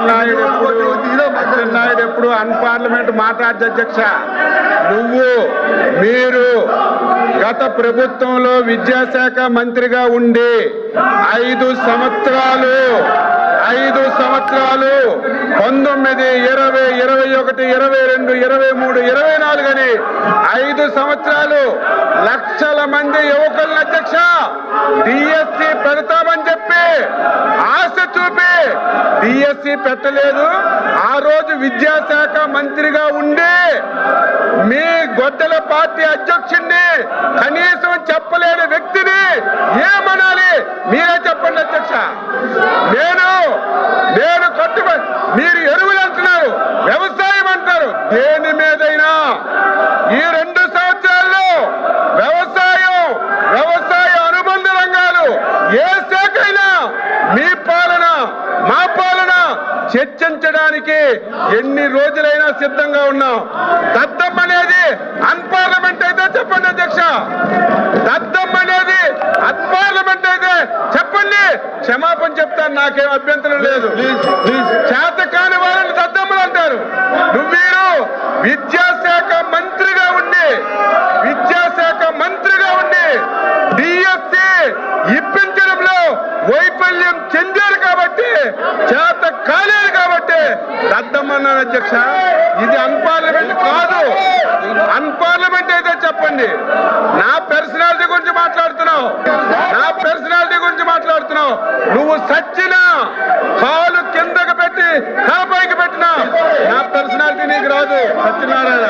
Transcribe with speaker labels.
Speaker 1: నాయుడు ఎప్పుడు అన్పార్లమెంట్ మాట్లాడే అధ్యక్ష. మీరు గత ప్రభుత్వంలో విద్యాశాఖ మంత్రిగా ఉండి 5 సంవత్సరాలు 19, 20, 21, 22, 23, 24 అని 5 సంవత్సరాలు లక్షల మంది యువకులను అధ్యక్ష డిఎస్సి పెడతామని చెప్పి ఆశ చూపి డిఎస్సి పెట్టలేదు. ఆ రోజు విద్యాశాఖ మంత్రిగా ఉండి మీ గొడ్డల పార్టీ అధ్యక్షుడిని కనీసం చెప్పలేని వ్యక్తిని ఏమనాలి మీరే చెప్పండి అధ్యక్ష. నేను కట్టుబడి మీరు ఎరువులు అంటున్నారు, వ్యవసాయం అంటారు. దేని మీదైనా ఈ 2 సంవత్సరాల్లో వ్యవసాయ అనుబంధ రంగాలు ఏ శాఖ అయినా మీ పాలన మా పాలన చర్చించడానికి ఎన్ని రోజులైనా సిద్ధంగా ఉన్నాం. దద్దం అనేది అన్పార్లమెంట్ అయితే చెప్పండి అధ్యక్ష. దద్దం అనేది అన్పార్లమెంట్ అయితే చెప్పండి, క్షమాపణ చెప్తాను, నాకేం అభ్యంతరం లేదు. చేతకాని వాళ్ళని దద్దమ్మలు అంటారు. మీరు విద్యాశాఖ మంత్రిగా ఉండి డిఎస్సి ఇప్పించడంలో వైఫల్యం చెందారు కాబట్టి, చేత కాలేదు కాబట్టి దద్దమ్మన్నాను అధ్యక్ష. ఇది అన్పార్లమెంట్ కాదు. అన్పార్లమెంట్ అయితే చెప్పండి. నా పర్సనాలిటీ గురించి మాట్లాడుతున్నావు. నువ్వు సచ్చినా కాలు కిందకు పెట్టి పైకి పెట్టినా నా పర్సనాలిటీ నీకు రాదు సత్యనారాయణ.